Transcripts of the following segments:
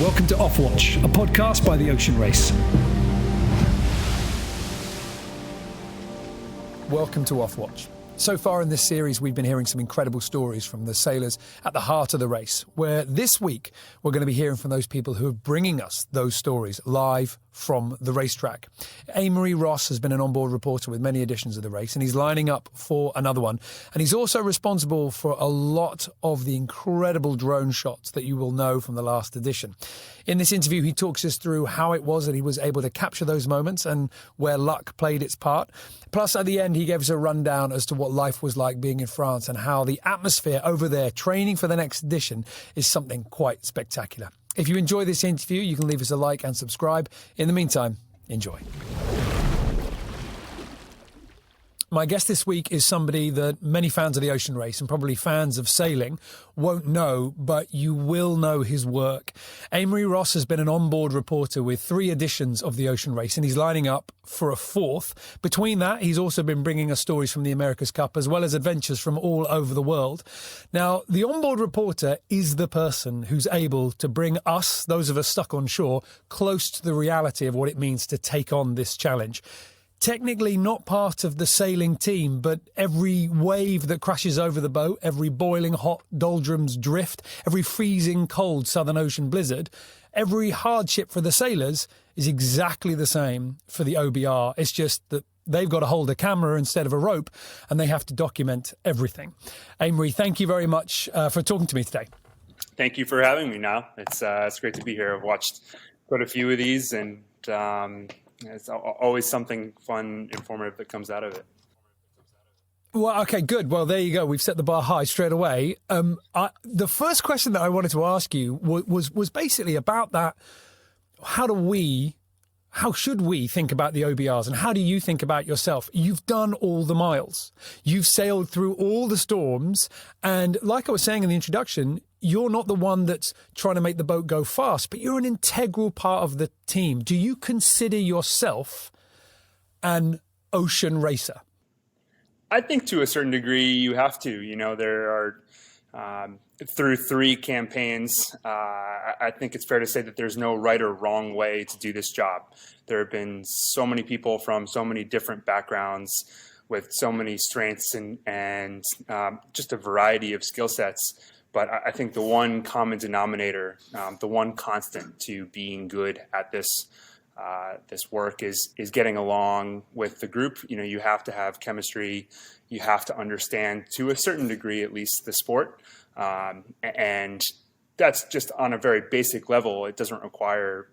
Welcome to Off Watch, a podcast by the Ocean Race. Welcome to Off Watch. So far in this series, we've been hearing some incredible stories from the sailors at the heart of the race, where this week we're going to be hearing from those people who are bringing us those stories live from the racetrack. Amory Ross has been an onboard reporter with many editions of the race, and he's lining up for another one. And he's also responsible for a lot of the incredible drone shots that you will know from the last edition. In this interview, he talks us through how it was that he was able to capture those moments and where luck played its part. Plus, at the end, he gave us a rundown as to what life was like being in France and how the atmosphere over there training for the next edition is something quite spectacular. If you enjoy this interview, you can leave us a like and subscribe. In the meantime, enjoy. My guest this week is somebody that many fans of the ocean race and probably fans of sailing won't know, but you will know his work. Amory Ross has been an onboard reporter with 3 editions of the ocean race, and he's lining up for a 4th. Between that, he's also been bringing us stories from the America's Cup as well as adventures from all over the world. Now, the onboard reporter is the person who's able to bring us, those of us stuck on shore, close to the reality of what it means to take on this challenge. Technically not part of the sailing team, but every wave that crashes over the boat, every boiling hot doldrums drift, every freezing cold Southern Ocean blizzard, every hardship for the sailors is exactly the same for the OBR. It's just that they've got to hold a camera instead of a rope, and they have to document everything. Amory, thank you very much for talking to me today. Thank you for having me, Niall. It's great to be here. I've watched quite a few of these, and it's always something fun, informative that comes out of it. Well, okay, good. Well, there you go. We've set the bar high straight away. The first question that I wanted to ask you was basically about that. How should we think about the OBRs, and how do you think about yourself? You've done all the miles. You've sailed through all the storms. And like I was saying in the introduction, you're not the one that's trying to make the boat go fast, but you're an integral part of the team. Do you consider yourself an ocean racer? I think to a certain degree you have to. You know, there are, through 3 campaigns, I think it's fair to say that there's no right or wrong way to do this job. There have been so many people from so many different backgrounds with so many strengths and just a variety of skill sets. But I think the one common denominator, the one constant to being good at this work is getting along with the group. You know, you have to have chemistry. You have to understand, to a certain degree at least, the sport. And that's just on a very basic level. It doesn't require,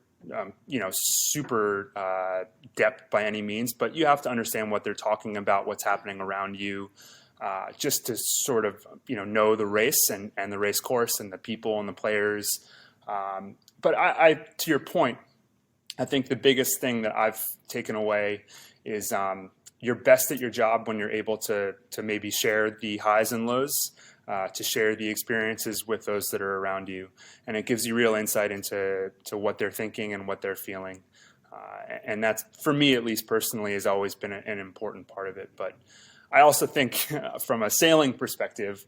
super depth by any means, but you have to understand what they're talking about, what's happening around you. Just to sort of, know the race and the race course and the people and the players. But I, to your point, I think the biggest thing that I've taken away is you're best at your job when you're able to maybe share the highs and lows, to share the experiences with those that are around you. And it gives you real insight into what they're thinking and what they're feeling. And that's, for me at least personally, has always been an important part of it. But I also think from a sailing perspective,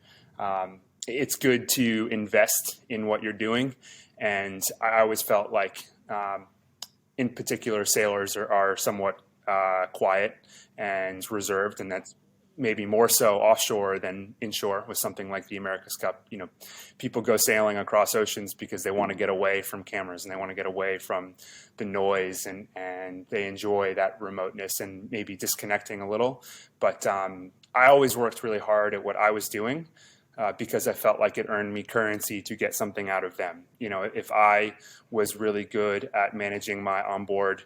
it's good to invest in what you're doing. And I always felt like, in particular, sailors are somewhat quiet and reserved, and that's maybe more so offshore than inshore with something like the America's Cup. You know, people go sailing across oceans because they want to get away from cameras and they want to get away from the noise, and they enjoy that remoteness and maybe disconnecting a little. But I always worked really hard at what I was doing because I felt like it earned me currency to get something out of them. You know, if I was really good at managing my onboard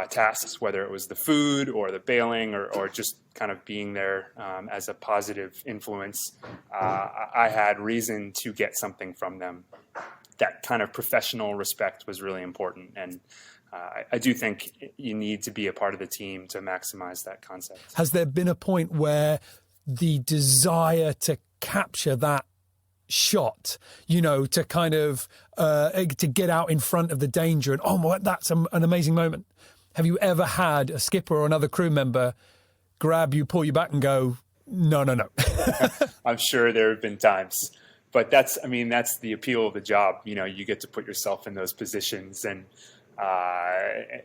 tasks, whether it was the food or the bailing or just kind of being there as a positive influence, I had reason to get something from them. That kind of professional respect was really important. And I do think you need to be a part of the team to maximize that concept. Has there been a point where the desire to capture that shot, to kind of to get out in front of the danger and, that's an amazing moment? Have you ever had a skipper or another crew member grab you, pull you back and go, no? I'm sure there have been times. but that's the appeal of the job. You get to put yourself in those positions, and I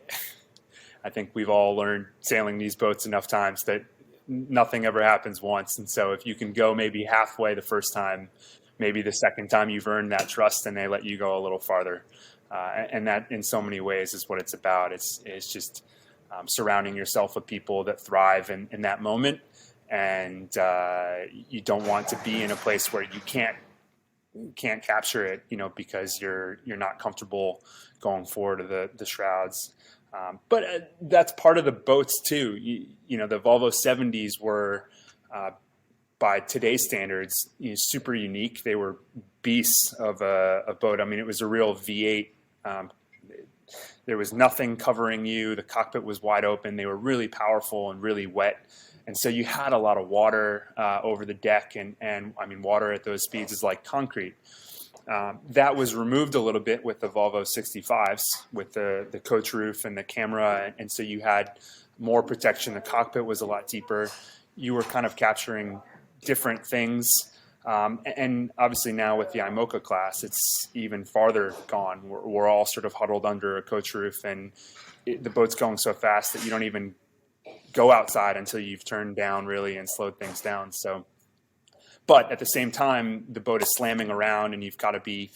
think we've all learned sailing these boats enough times that nothing ever happens once. And so if you can go maybe halfway the first time, maybe the second time you've earned that trust and they let you go a little farther. And that in so many ways is what it's about. It's just surrounding yourself with people that thrive in that moment. And you don't want to be in a place where you can't capture it, because you're not comfortable going forward to the shrouds. But that's part of the boats too. The Volvo 70s were, by today's standards, super unique. They were beasts of a boat. I mean, it was a real V8. There was nothing covering you. The cockpit was wide open. They were really powerful and really wet. And so you had a lot of water over the deck. And I mean, water at those speeds is like concrete. That was removed a little bit with the Volvo 65s, with the coach roof and the camera. And so you had more protection. The cockpit was a lot deeper. You were kind of capturing different things. And obviously now with the IMOCA class, it's even farther gone. We're all sort of huddled under a coach roof, and the boat's going so fast that you don't even go outside until you've turned down really and slowed things down. So, but at the same time, the boat is slamming around, and you've got to be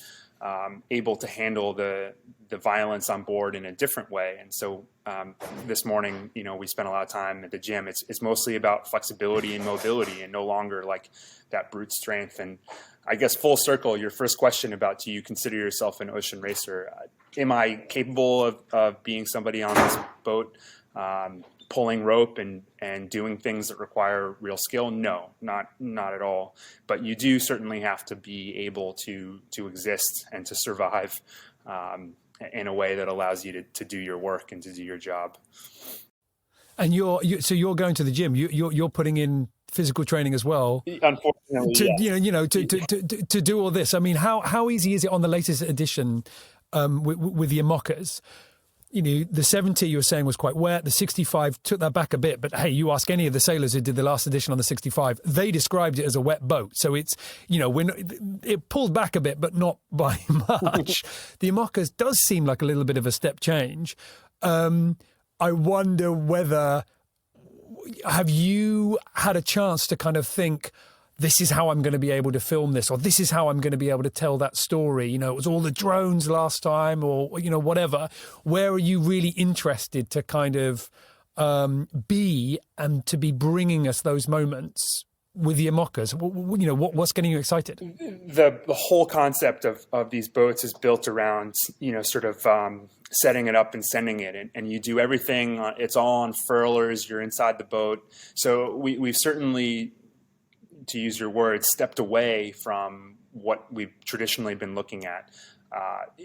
able to handle the violence on board in a different way. And so this morning, we spent a lot of time at the gym. It's mostly about flexibility and mobility, and no longer like that brute strength. And I guess full circle, your first question about, do you consider yourself an ocean racer? Am I capable of being somebody on this boat, pulling rope and doing things that require real skill? No, not at all. But you do certainly have to be able to exist and to survive in a way that allows you to do your work and to do your job. And so you're going to the gym. You're putting in physical training as well. Unfortunately, to do all this. I mean, how easy is it on the latest edition with the IMOCAs? The 70 you were saying was quite wet. The 65 took that back a bit. But hey, you ask any of the sailors who did the last edition on the 65, they described it as a wet boat. So it's, it pulled back a bit, but not by much. The IMOCAs does seem like a little bit of a step change. I wonder whether, have you had a chance to kind of think, this is how I'm going to be able to film this, or this is how I'm going to be able to tell that story? It was all the drones last time, or, whatever. Where are you really interested to kind of be and to be bringing us those moments with the IMOCAs? What's getting you excited? The whole concept of these boats is built around, sort of setting it up and sending it. And you do everything. It's all on furlers. You're inside the boat. So we've certainly, to use your words, stepped away from what we've traditionally been looking at.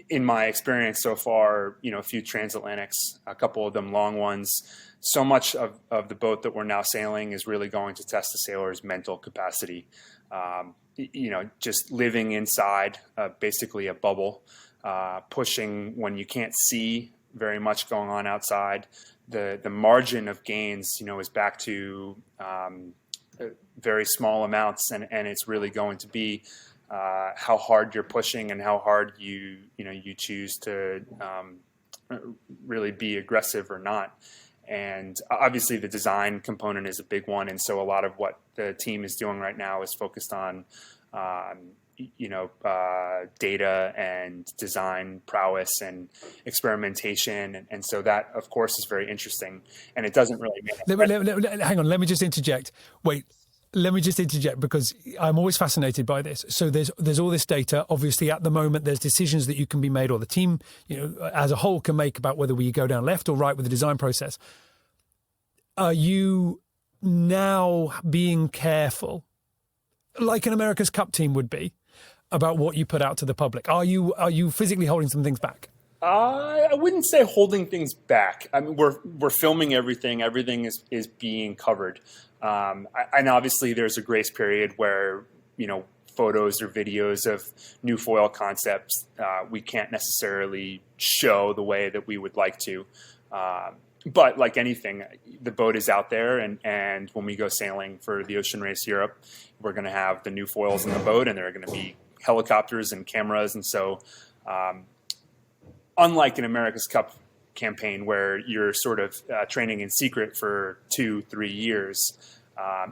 In my experience so far, a few transatlantics, a couple of them long ones, so much of the boat that we're now sailing is really going to test the sailor's mental capacity. Just living inside basically a bubble, pushing when you can't see very much going on outside. The margin of gains, is back to very small amounts, and it's really going to be how hard you're pushing and how hard you choose to really be aggressive or not. And obviously the design component is a big one, and so a lot of what the team is doing right now is focused on data and design prowess and experimentation, and so that of course is very interesting, and it doesn't really hang on, let me just interject. Let me just interject, because I'm always fascinated by this. So there's all this data. Obviously, at the moment, there's decisions that you can be made, or the team, as a whole, can make about whether we go down left or right with the design process. Are you now being careful, like an America's Cup team would be, about what you put out to the public? Are you physically holding some things back? I wouldn't say holding things back. I mean, we're filming everything. Everything is being covered. And obviously there's a grace period where, photos or videos of new foil concepts, we can't necessarily show the way that we would like to. But like anything, the boat is out there. And when we go sailing for the Ocean Race Europe, we're going to have the new foils in the boat, and they're going to be helicopters and cameras. And so unlike an America's Cup campaign where you're sort of training in secret for 2-3 years,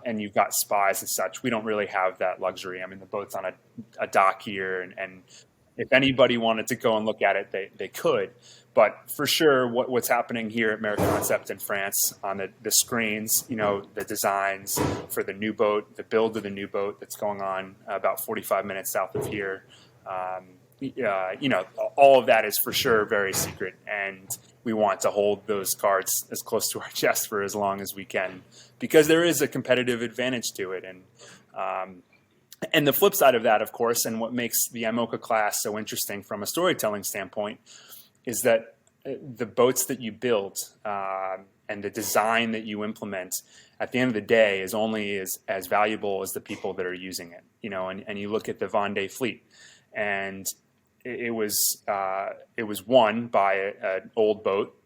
and you've got spies and such, we don't really have that luxury. I mean, the boat's on a dock here, and if anybody wanted to go and look at it, they could. But for sure, what's happening here at Concept in France on the screens, the designs for the new boat, the build of the new boat that's going on about 45 minutes south of here, all of that is for sure very secret. And we want to hold those cards as close to our chest for as long as we can, because there is a competitive advantage to it. And the flip side of that, of course, and what makes the IMOCA class so interesting from a storytelling standpoint, is that the boats that you build and the design that you implement at the end of the day is only as valuable as the people that are using it. And you look at the Vendée fleet, and it was won by an old boat,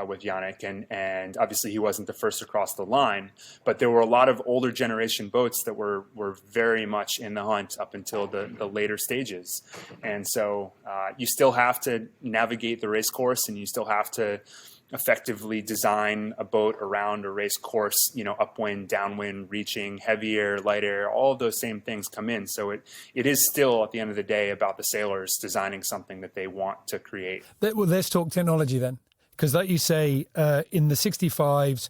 with Yannick, and obviously he wasn't the first across the line, but there were a lot of older generation boats that were very much in the hunt up until the later stages. And so you still have to navigate the race course, and you still have to effectively design a boat around a race course, upwind, downwind, reaching, heavy air, light air, all of those same things come in. So it is still, at the end of the day, about the sailors designing something that they want to create. Well, let's talk technology then. Because like you say, in the 65s,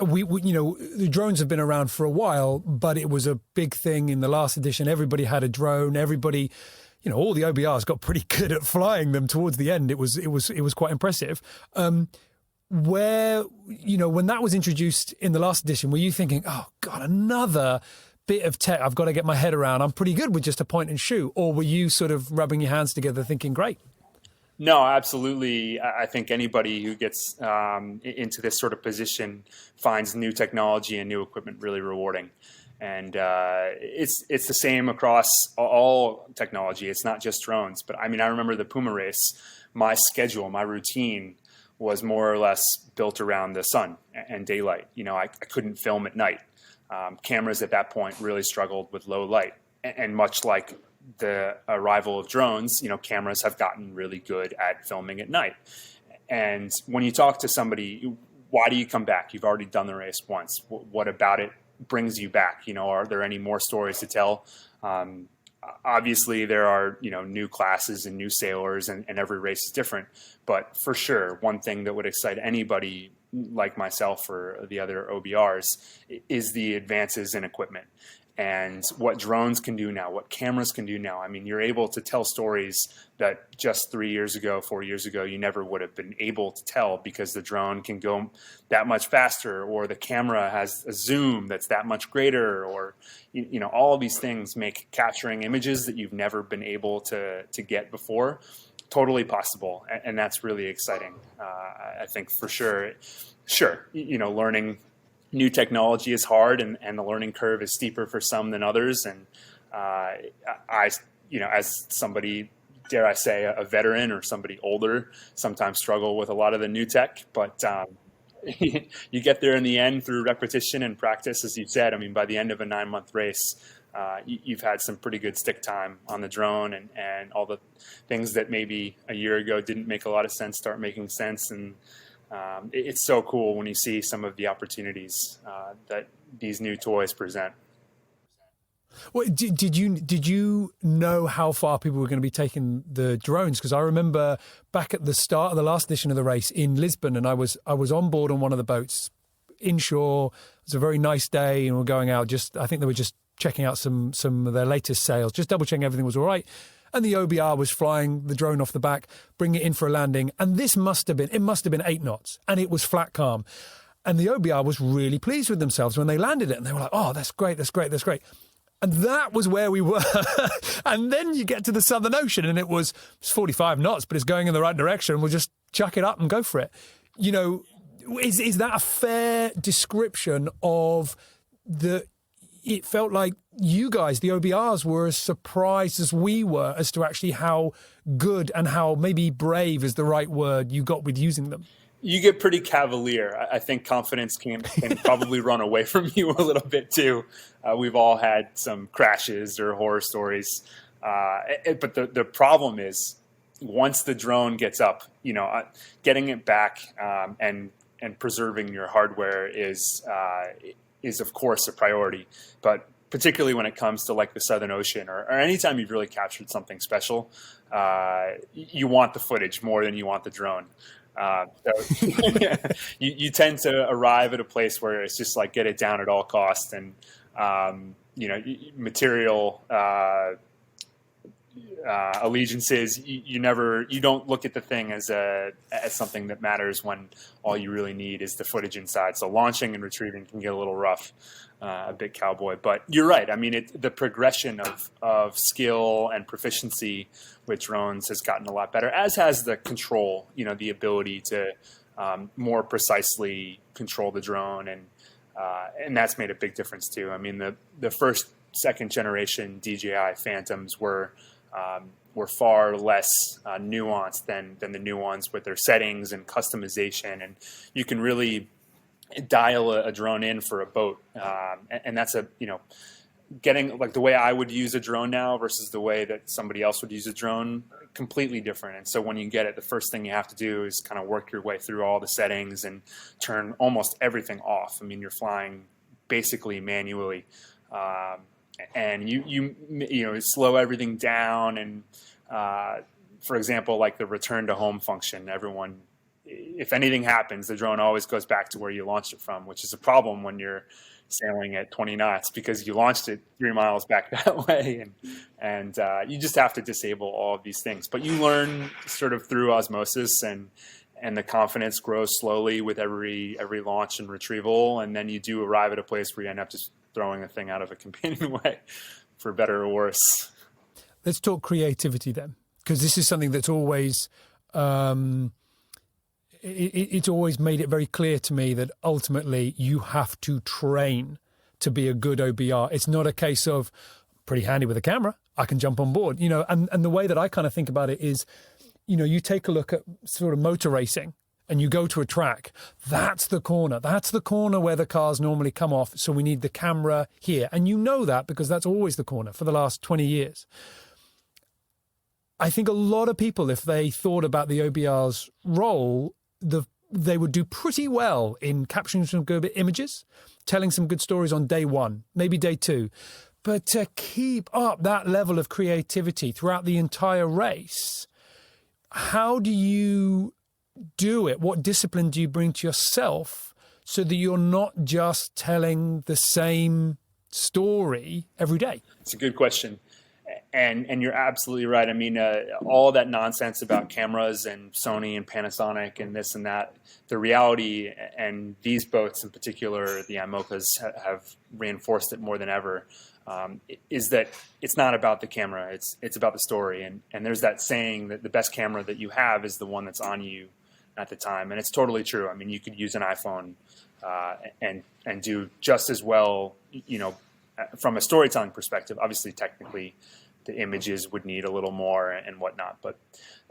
we the drones have been around for a while, but it was a big thing in the last edition. Everybody had a drone. Everybody, all the OBRs got pretty good at flying them towards the end. It was quite impressive. When that was introduced in the last edition, were you thinking, oh God, another bit of tech I've got to get my head around? I'm pretty good with just a point and shoot. Or were you sort of rubbing your hands together thinking, great? No, absolutely. I think anybody who gets into this sort of position finds new technology and new equipment really rewarding. And it's the same across all technology. It's not just drones. But I mean, I remember the Puma race. My schedule, my routine was more or less built around the sun and daylight. I couldn't film at night. Cameras at that point really struggled with low light. And much like the arrival of drones, cameras have gotten really good at filming at night. And when you talk to somebody, why do you come back? You've already done the race once. What about it brings you back? Are there any more stories to tell? Obviously there are, new classes and new sailors, and every race is different. But for sure, one thing that would excite anybody like myself or the other OBRs is the advances in equipment. And what drones can do now, what cameras can do now. I mean, you're able to tell stories that just 3 years ago, 4 years ago, you never would have been able to tell, because the drone can go that much faster, or the camera has a zoom that's that much greater, or, all of these things make capturing images that you've never been able to get before totally possible. And that's really exciting. I think for sure, learning new technology is hard, and the learning curve is steeper for some than others. And as somebody, dare I say, a veteran or somebody older, sometimes struggle with a lot of the new tech. But you get there in the end through repetition and practice, as you said. I mean, by the end of a 9-month race, you've had some pretty good stick time on the drone, and all the things that maybe a year ago didn't make a lot of sense start making sense. And it's so cool when you see some of the opportunities that these new toys present. Well, did you know how far people were going to be taking the drones? Because I remember back at the start of the last edition of the race in Lisbon, and I was on board on one of the boats inshore. It was a very nice day, and we're going out. I think they were just checking out some of their latest sails, just double checking everything was all right. And the OBR was flying the drone off the back, bringing it in for a landing. And it must have been 8 knots, and it was flat calm. And the OBR was really pleased with themselves when they landed it. And they were like, oh, that's great. And that was where we were. And then you get to the Southern Ocean, and it's 45 knots, but it's going in the right direction. We'll just chuck it up and go for it. Is that a fair description of it felt like you guys, the OBRs, were as surprised as we were as to actually how good and how maybe brave is the right word you got with using them? You get pretty cavalier. I think confidence can probably run away from you a little bit too. We've all had some crashes or horror stories. But the problem is once the drone gets up, getting it back and preserving your hardware is of course a priority. But particularly when it comes to like the Southern Ocean or anytime you've really captured something special, you want the footage more than you want the drone. So you tend to arrive at a place where it's just like get it down at all costs, and material allegiances. You don't look at the thing as something that matters when all you really need is the footage inside. So launching and retrieving can get a little rough, a bit cowboy. But you're right. I mean, the progression of skill and proficiency with drones has gotten a lot better, as has the control. The ability to more precisely control the drone, and that's made a big difference too. I mean, the first, second generation DJI Phantoms were far less nuanced than the new ones with their settings and customization, and you can really dial a drone in for a boat, and that's getting like the way I would use a drone now versus the way that somebody else would use a drone, completely different. And so when you get it, the first thing you have to do is kind of work your way through all the settings and turn almost everything off. I mean, you're flying basically manually, and you slow everything down. And for example, like the return to home function, if anything happens, the drone always goes back to where you launched it from, which is a problem when you're sailing at 20 knots because you launched it 3 miles back that way, and you just have to disable all of these things. But you learn sort of through osmosis, and the confidence grows slowly with every launch and retrieval, and then you do arrive at a place where you end up just throwing the thing out of a companionway, for better or worse. Let's talk creativity then, because this is something that's always it's always made it very clear to me that ultimately you have to train to be a good OBR. It's not a case of pretty handy with a camera, I can jump on board, and the way that I kind of think about it is, you take a look at sort of motor racing and you go to a track, that's the corner where the cars normally come off. So we need the camera here. And that because that's always the corner for the last 20 years. I think a lot of people, if they thought about the OBR's role, they would do pretty well in capturing some good images, telling some good stories on day one, maybe day two. But to keep up that level of creativity throughout the entire race, how do you do it? What discipline do you bring to yourself so that you're not just telling the same story every day? It's a good question. And you're absolutely right. I mean, all that nonsense about cameras and Sony and Panasonic and this and that, the reality, and these boats in particular, the IMOCAs, have reinforced it more than ever, is that it's not about the camera. It's about the story. And there's that saying that the best camera that you have is the one that's on you at the time. And it's totally true. I mean, you could use an iPhone and do just as well, from a storytelling perspective. Obviously, technically, the images would need a little more and whatnot, but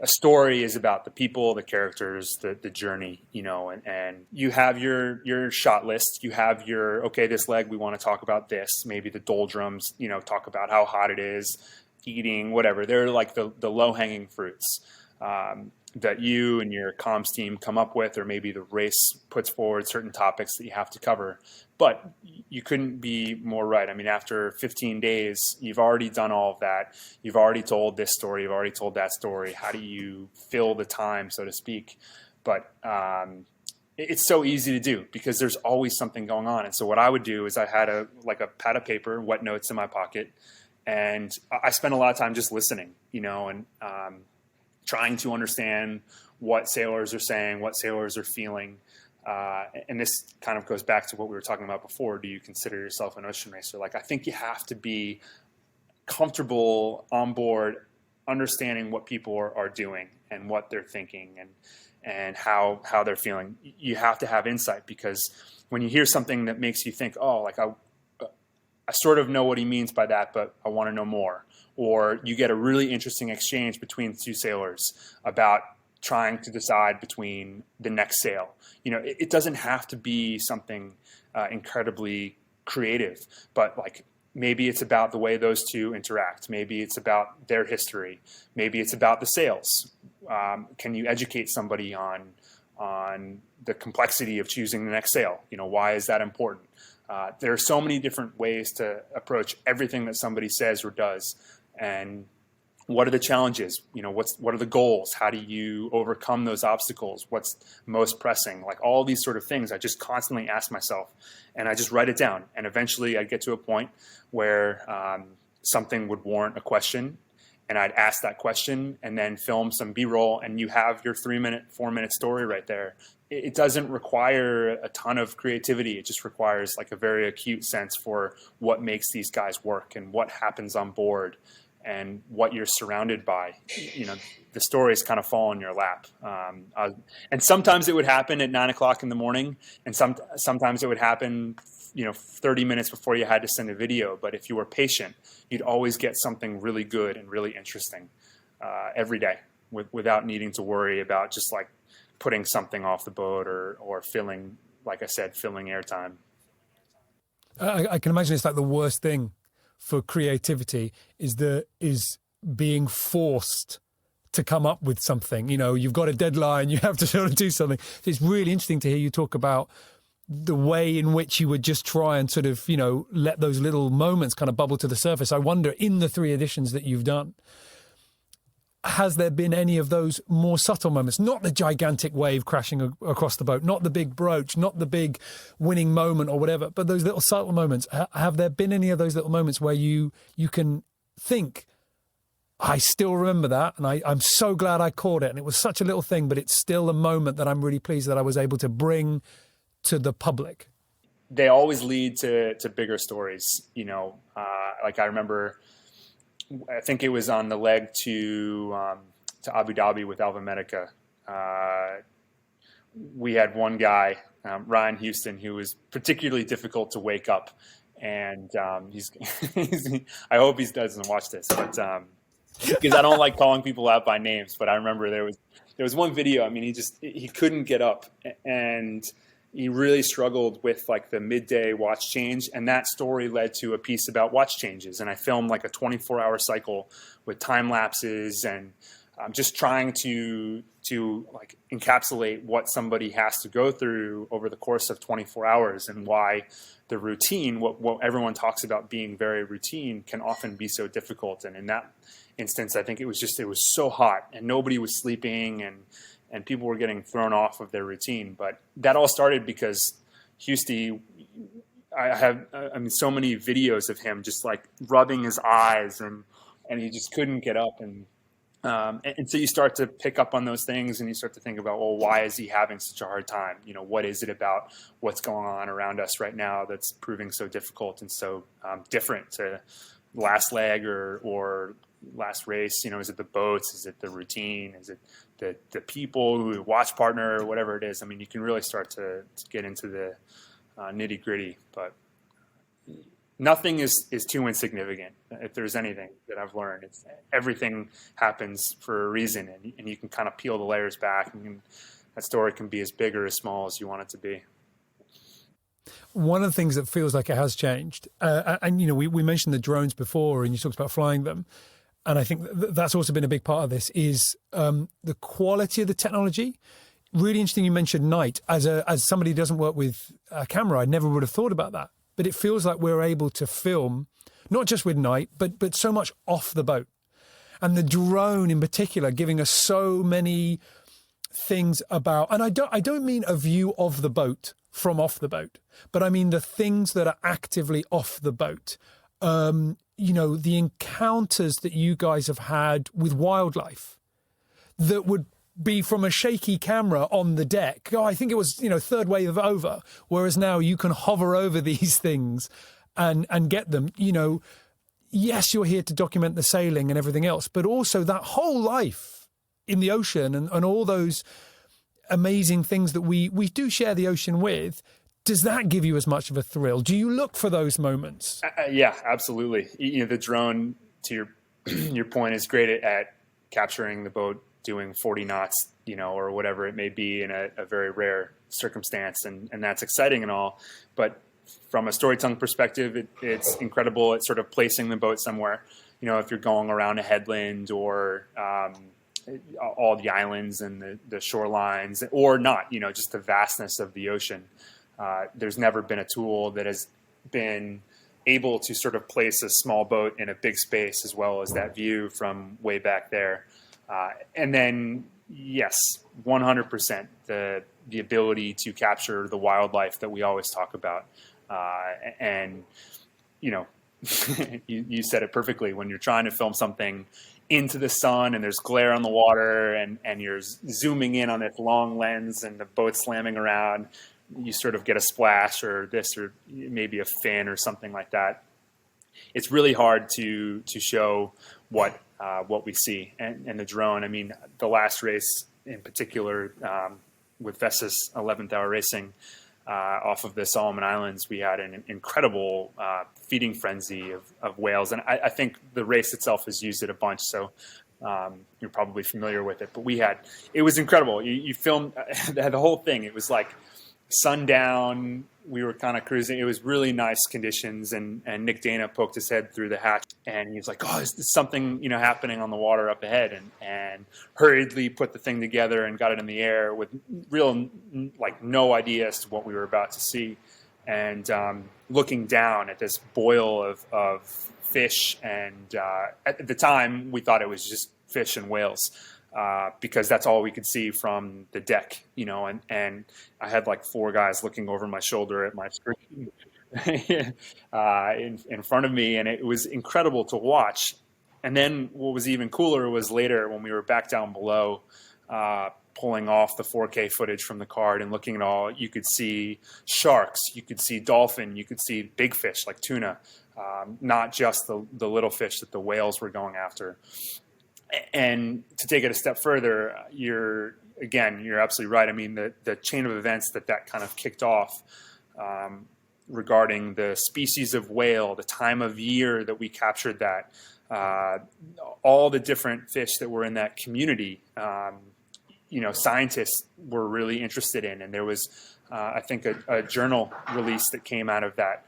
a story is about the people, the characters, the journey, and you have your shot list. You have this leg, we want to talk about this, maybe the doldrums, talk about how hot it is, eating, whatever. They're like the low-hanging fruits that you and your comms team come up with, or maybe the race puts forward certain topics that you have to cover. But you couldn't be more right. I mean, after 15 days, you've already done all of that. You've already told this story. You've already told that story. How do you fill the time, so to speak? But it's so easy to do because there's always something going on. And so what I would do is I had a pad of paper, wet notes in my pocket, and I spent a lot of time just listening, and trying to understand what sailors are saying, what sailors are feeling. And this kind of goes back to what we were talking about before. Do you consider yourself an ocean racer? I think you have to be comfortable on board, understanding what people are doing and what they're thinking and how they're feeling. You have to have insight, because when you hear something that makes you think, I sort of know what he means by that, but I want to know more. Or you get a really interesting exchange between two sailors about trying to decide between the next sail. It doesn't have to be something incredibly creative, but like maybe it's about the way those two interact. Maybe it's about their history. Maybe it's about the sails. Can you educate somebody on the complexity of choosing the next sail? Why is that important? There are so many different ways to approach everything that somebody says or does. And what are the challenges? What are the goals? How do you overcome those obstacles? What's most pressing? Like all these sort of things, I just constantly ask myself, and I just write it down. And eventually I'd get to a point where something would warrant a question, and I'd ask that question and then film some B-roll, and you have your 3-minute, 4-minute story right there. It doesn't require a ton of creativity. It just requires like a very acute sense for what makes these guys work and what happens on board and what you're surrounded by. The stories kind of fall in your lap. And sometimes it would happen at 9 o'clock in the morning, and sometimes it would happen 30 minutes before you had to send a video. But if you were patient, you'd always get something really good and really interesting every day without needing to worry about just like putting something off the boat or filling, like I said, filling airtime. I can imagine it's like the worst thing for creativity is being forced to come up with something. You've got a deadline, you have to sort of do something. So it's really interesting to hear you talk about the way in which you would just try and sort of, let those little moments kind of bubble to the surface. I wonder, in the 3 editions that you've done, has there been any of those more subtle moments? Not the gigantic wave crashing across the boat, not the big broach, not the big winning moment or whatever, but those little subtle moments. Have there been any of those little moments where you can think, I still remember that, and I'm so glad I caught it, and it was such a little thing, but it's still a moment that I'm really pleased that I was able to bring to the public? They always lead to bigger stories. Like I remember, I think it was on the leg to Abu Dhabi with Alva Medica. We had one guy, Ryan Houston, who was particularly difficult to wake up, and he's I hope he doesn't watch this, but because I don't like calling people out by names. But I remember there was one video. I mean, he couldn't get up, and he really struggled with like the midday watch change, and that story led to a piece about watch changes. And I filmed like a 24-hour cycle with time lapses, and just trying to like encapsulate what somebody has to go through over the course of 24 hours, and why the routine, what everyone talks about being very routine, can often be so difficult. And in that instance, I think it was so hot, and nobody was sleeping, and people were getting thrown off of their routine. But that all started because Houston, I have so many videos of him just like rubbing his eyes, and he just couldn't get up. And so you start to pick up on those things, and you start to think about, well, why is he having such a hard time? What is it about what's going on around us right now that's proving so difficult and so different to last leg or last race? Is it the boats? Is it the routine? Is it the people, who watch partner, or whatever it is? I mean, you can really start to get into the nitty gritty, but nothing is too insignificant. If there's anything that I've learned, it's everything happens for a reason, and you can kind of peel the layers back, and that story can be as big or as small as you want it to be. One of the things that feels like it has changed, and we mentioned the drones before, and you talked about flying them, and I think that's also been a big part of this, is the quality of the technology. Really interesting you mentioned night. As somebody who doesn't work with a camera, I never would have thought about that. But it feels like we're able to film, not just with night, but so much off the boat. And the drone in particular giving us so many things about, and I don't mean a view of the boat from off the boat, but I mean the things that are actively off the boat. The encounters that you guys have had with wildlife that would be from a shaky camera on the deck. I think it was, third wave over, whereas now you can hover over these things and get them. Yes, you're here to document the sailing and everything else, but also that whole life in the ocean and all those amazing things that we do share the ocean with. Does that give you as much of a thrill? Do you look for those moments? Yeah, absolutely. The drone, to your point, is great at capturing the boat doing 40 knots or whatever it may be in a very rare circumstance. And that's exciting and all. But from a storytelling perspective, it's incredible at sort of placing the boat somewhere. If you're going around a headland or all the islands and the shorelines, or not, just the vastness of the ocean. There's never been a tool that has been able to sort of place a small boat in a big space as well as that view from way back there. And then, yes, 100%, the ability to capture the wildlife that we always talk about. And, you said it perfectly. When you're trying to film something into the sun and there's glare on the water and you're zooming in on this long lens and the boat's slamming around, you sort of get a splash or this or maybe a fin or something like that. It's really hard to show what we see. And the drone, I mean, the last race in particular with Vesta's 11th hour racing off of the Solomon Islands, we had an incredible feeding frenzy of whales. And I think the race itself has used it a bunch, so you're probably familiar with it. But it was incredible. You filmed the whole thing. It was like sundown. We were kind of cruising. It was really nice conditions, and Nick Dana poked his head through the hatch, and he was like, "Oh, is something happening on the water up ahead?" And hurriedly put the thing together and got it in the air with real no idea as to what we were about to see. And looking down at this boil of fish, and at the time we thought it was just fish and whales. Because that's all we could see from the deck, and I had like 4 guys looking over my shoulder at my screen in front of me, and it was incredible to watch. And then what was even cooler was later when we were back down below, pulling off the 4K footage from the card and looking at all, you could see sharks, you could see dolphin, you could see big fish like tuna, not just the little fish that the whales were going after. And to take it a step further, you're absolutely right. I mean, the chain of events that kind of kicked off regarding the species of whale, the time of year that we captured that, all the different fish that were in that community, scientists were really interested in. And there was, I think, a journal release that came out of that.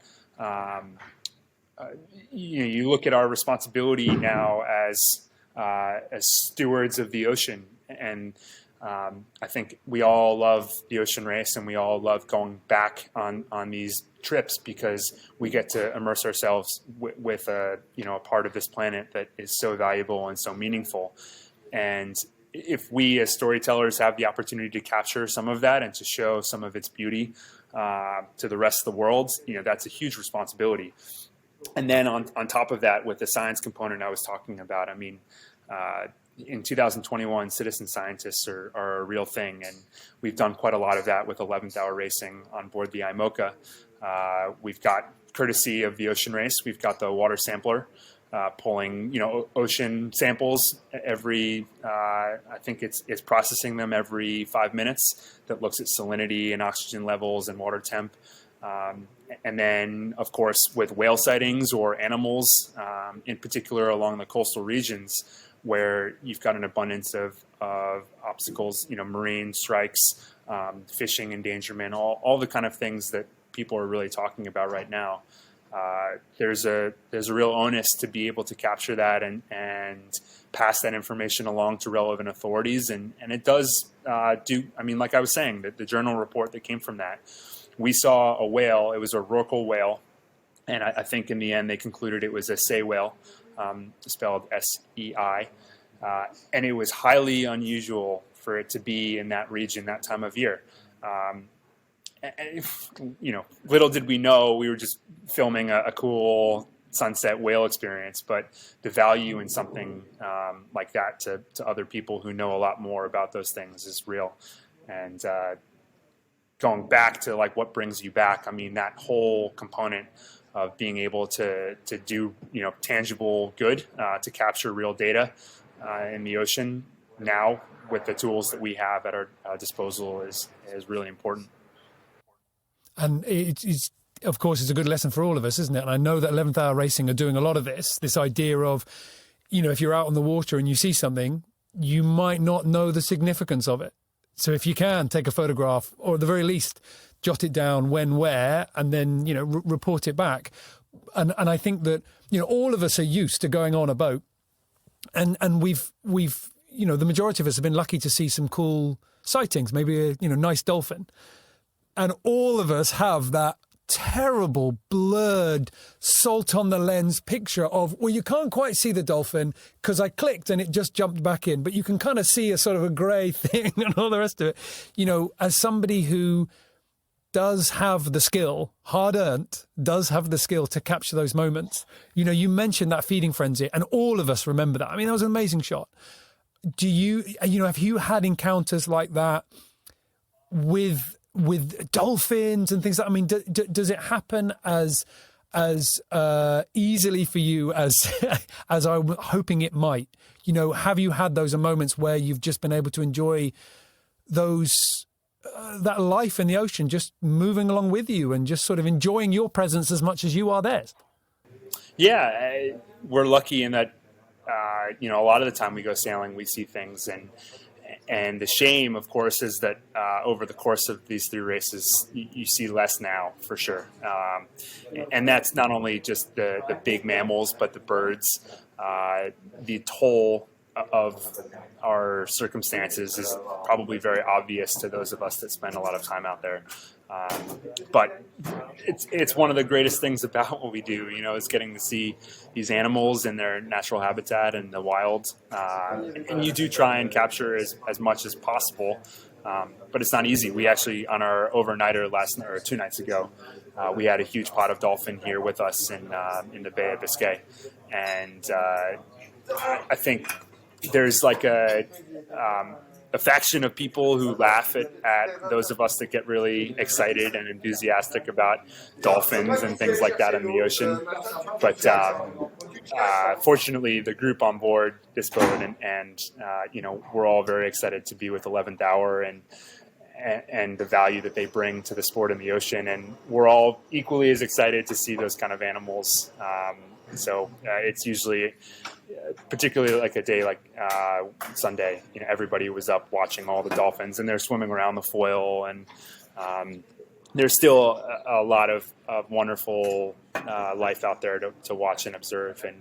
You look at our responsibility now as stewards of the ocean. And I think we all love the ocean race, and we all love going back on these trips because we get to immerse ourselves with a part of this planet that is so valuable and so meaningful. And if we as storytellers have the opportunity to capture some of that and to show some of its beauty to the rest of the world, that's a huge responsibility. And then on top of that, with the science component I was talking about, I mean, in 2021, citizen scientists are a real thing, and we've done quite a lot of that with 11th hour racing on board the IMOCA. We've got, courtesy of the ocean race, we've got the water sampler pulling, ocean samples every, I think it's processing them every 5 minutes, that looks at salinity and oxygen levels and water temp. And then, of course, with whale sightings or animals, in particular along the coastal regions, where you've got an abundance of obstacles, marine strikes, fishing endangerment, all the kind of things that people are really talking about right now. There's a real onus to be able to capture that and pass that information along to relevant authorities. And it does like I was saying, the journal report that came from that, we saw a whale. It was a rorqual whale. And I think in the end, they concluded it was a sei whale, spelled S-E-I. And it was highly unusual for it to be in that region that time of year. Little did we know we were just filming a cool sunset whale experience, but the value in something like that to other people who know a lot more about those things is real. And going back to what brings you back, I mean, that whole component of being able to do tangible good, to capture real data in the ocean now with the tools that we have at our disposal is really important. And it's of course, it's a good lesson for all of us, isn't it? And I know that 11th Hour Racing are doing a lot of this idea of, if you're out on the water and you see something, you might not know the significance of it. So if you can take a photograph, or at the very least jot it down when, where, and then, report it back. And I think that, all of us are used to going on a boat, and we've the majority of us have been lucky to see some cool sightings, maybe a nice dolphin. And all of us have that terrible, blurred, salt on the lens picture of, well, you can't quite see the dolphin because I clicked and it just jumped back in, but you can kind of see a sort of a grey thing and all the rest of it. As somebody who does have the skill, hard-earned, does have the skill to capture those moments. You mentioned that feeding frenzy, and all of us remember that. I mean, that was an amazing shot. Have you had encounters like that with dolphins and things like that? I mean, does it happen as easily for you as as I'm hoping it might? Have you had those moments where you've just been able to enjoy those that life in the ocean just moving along with you and just sort of enjoying your presence as much as you are theirs? Yeah, we're lucky in that a lot of the time we go sailing, we see things, and the shame, of course, is that over the course of these 3 races, you see less now, for sure. And that's not only just the big mammals, but the birds. The toll of our circumstances is probably very obvious to those of us that spend a lot of time out there. But it's one of the greatest things about what we do, is getting to see these animals in their natural habitat in the wild. And you do try and capture as much as possible, but it's not easy. We actually, on our overnighter last night, or 2 nights ago, we had a huge pot of dolphin here with us in the Bay of Biscay. And I think there's like a faction of people who laugh at those of us that get really excited and enthusiastic about dolphins and things like that in the ocean. But fortunately, the group on board this boat and we're all very excited to be with 11th Hour and the value that they bring to the sport in the ocean. And we're all equally as excited to see those kind of animals. So it's usually, particularly like a day like Sunday, everybody was up watching all the dolphins, and they're swimming around the foil, and there's still a lot of wonderful life out there to watch and observe. And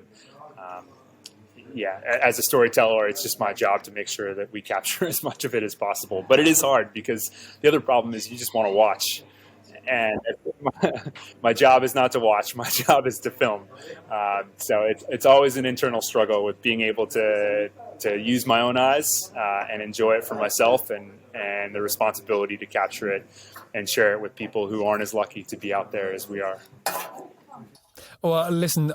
as a storyteller, it's just my job to make sure that we capture as much of it as possible. But it is hard, because the other problem is you just want to watch. And my job is not to watch. My job is to film. So it's always an internal struggle with being able to use my own eyes and enjoy it for myself, and the responsibility to capture it and share it with people who aren't as lucky to be out there as we are. Well, listen,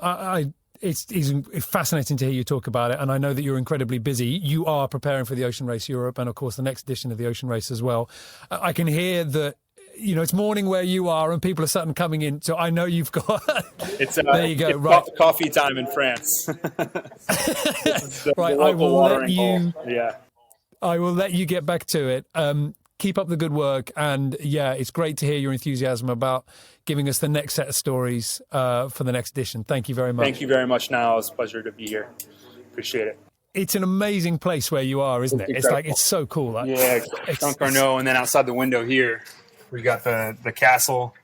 it's fascinating to hear you talk about it, and I know that you're incredibly busy. You are preparing for the Ocean Race Europe, and of course the next edition of the Ocean Race as well. I can hear that. It's morning where you are, and people are starting coming in. So I know you've got. There you go. It's right, coffee time in France. Right, I will let you. Yeah, I will let you get back to it. Keep up the good work, and it's great to hear your enthusiasm about giving us the next set of stories for the next edition. Thank you very much. Thank you very much, Niall. It's a pleasure to be here. Appreciate it. It's an amazing place where you are, isn't it? It's so cool. Concarneau, and then outside the window here, we got the castle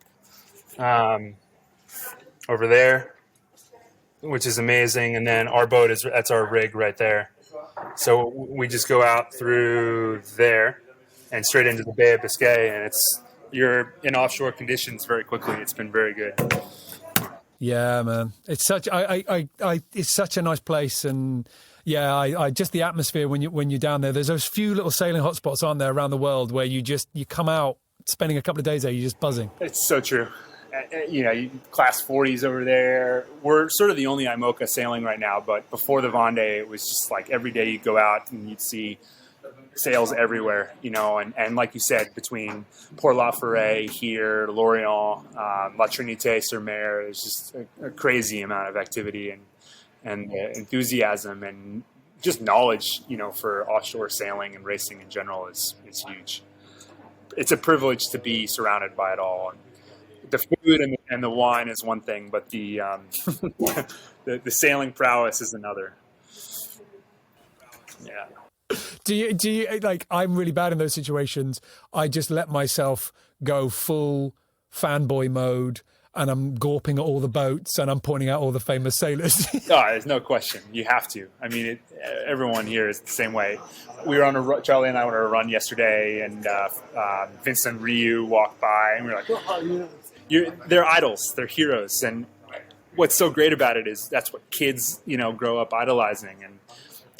over there, which is amazing. And then our boat that's our rig right there. So we just go out through there and straight into the Bay of Biscay, and you're in offshore conditions very quickly. It's been very good. Yeah, man. It's such it's such a nice place, and I just the atmosphere when you're down there. There's those few little sailing hotspots, aren't there, around the world where you come out. Spending a couple of days there, you're just buzzing. It's so true. Class 40s over there. We're sort of the only IMOCA sailing right now, but before the Vendée, it was just like every day you'd go out and you'd see sails everywhere, and like you said, between Port La Forêt here, Lorient, La Trinité-sur-Mer, there's just a crazy amount of activity and enthusiasm and just knowledge, for offshore sailing and racing in general is huge. It's a privilege to be surrounded by it all. The food and the wine is one thing, but the the sailing prowess is another. Yeah. Do you like, I'm really bad in those situations. I just let myself go full fanboy mode and I'm gawping at all the boats and I'm pointing out all the famous sailors. Oh, there's no question. You have to. I mean, everyone here is the same way. We were on Charlie and I went on a run yesterday, and Vincent Ryu walked by, and we were like, oh, they're idols, they're heroes. And what's so great about it is that's what kids, grow up idolizing,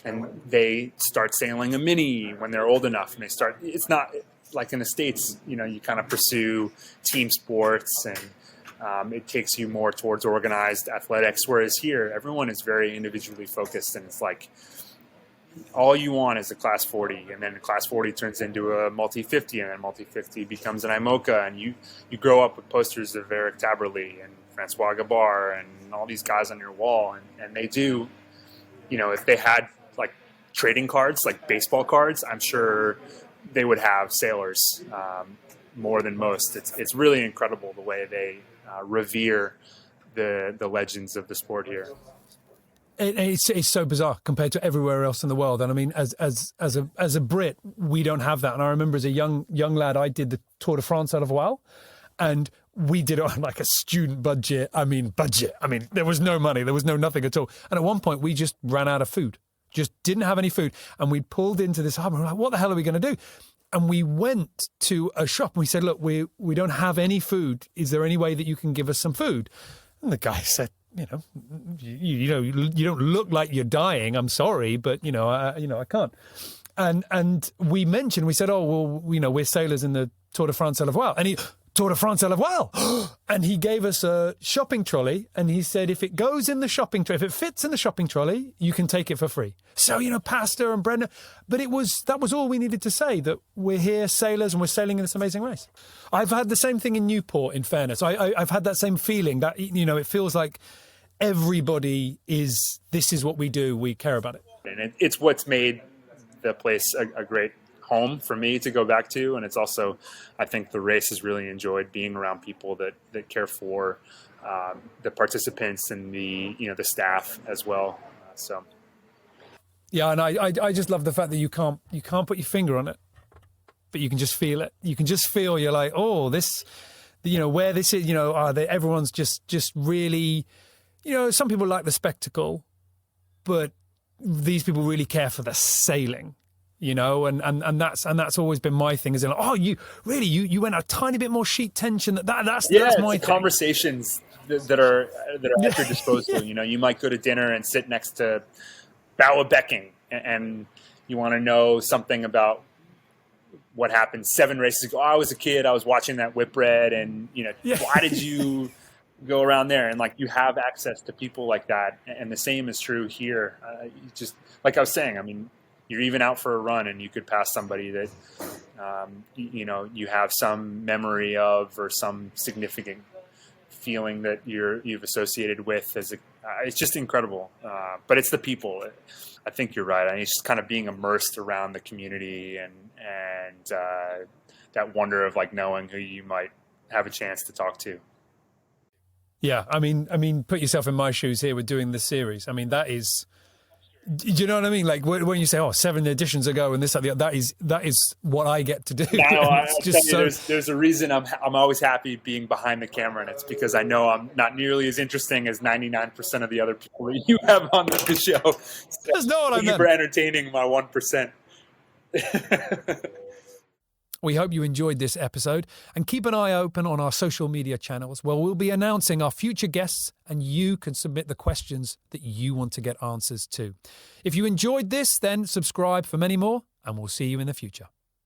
and they start sailing a mini when they're old enough, and it's not like in the States, you kind of pursue team sports, and it takes you more towards organized athletics, whereas here everyone is very individually focused, and it's like all you want is a class 40, and then class 40 turns into a multi 50, and then multi 50 becomes an IMOCA, and you grow up with posters of Eric Taberley and Francois Gabar and all these guys on your wall, and they do, if they had like trading cards, like baseball cards, I'm sure they would have sailors more than most. It's really incredible the way they revere the legends of the sport here. It's so bizarre compared to everywhere else in the world. And I mean, as a Brit, we don't have that. And I remember as a young lad, I did the Tour de France out of Wales, and we did it on like a student budget. I mean, there was no money, there was nothing at all. And at one point, we just ran out of food, just didn't have any food. And we pulled into this harbour. We're like, what the hell are we going to do? And we went to a shop and we said, look, we don't have any food. Is there any way that you can give us some food? And the guy said, you don't look like you're dying. I'm sorry, but I can't. And we said, oh, well, we're sailors in the Tour de France à la voile. And Tour de France à la voile. And he gave us a shopping trolley, and he said, if it goes in the shopping trolley, if it fits in the shopping trolley, you can take it for free. So, pasta and bread. But that was all we needed to say, that we're here sailors and we're sailing in this amazing race. I've had the same thing in Newport, in fairness. I've had that same feeling that, it feels like everybody this is what we do. We care about it. And it's what's made the place a great home for me to go back to, and it's also, I think the race has really enjoyed being around people that care for the participants and the staff as well. So yeah, and I just love the fact that you can't put your finger on it, but you can just feel it. You can just feel, you're like, oh, this, where this is, everyone's just really, some people like the spectacle, but these people really care for the sailing. And that's always been my thing. Is like, oh, you went a tiny bit more sheet tension. That's my thing. Conversations that are at your disposal. Yeah. You might go to dinner and sit next to Bow Becking, and you want to know something about what happened 7 races ago. Oh, I was a kid. I was watching that Whipwreck, and why did you go around there? And like, you have access to people like that, and the same is true here. Just like I was saying, I mean, you're even out for a run and you could pass somebody that, you have some memory of, or some significant feeling that you've associated with. It's just incredible. But it's the people. I think you're right. I mean, it's just kind of being immersed around the community and that wonder of like knowing who you might have a chance to talk to. Yeah. I mean, put yourself in my shoes here with doing this series. I mean, that is, do you know what I mean? Like when you say, 7 editions ago and this, that is what I get to do. There's a reason I'm always happy being behind the camera, and it's because I know I'm not nearly as interesting as 99% of the other people that you have on the show. So that's not what I meant. Thank you for entertaining my 1%. We hope you enjoyed this episode, and keep an eye open on our social media channels where we'll be announcing our future guests, and you can submit the questions that you want to get answers to. If you enjoyed this, then subscribe for many more, and we'll see you in the future.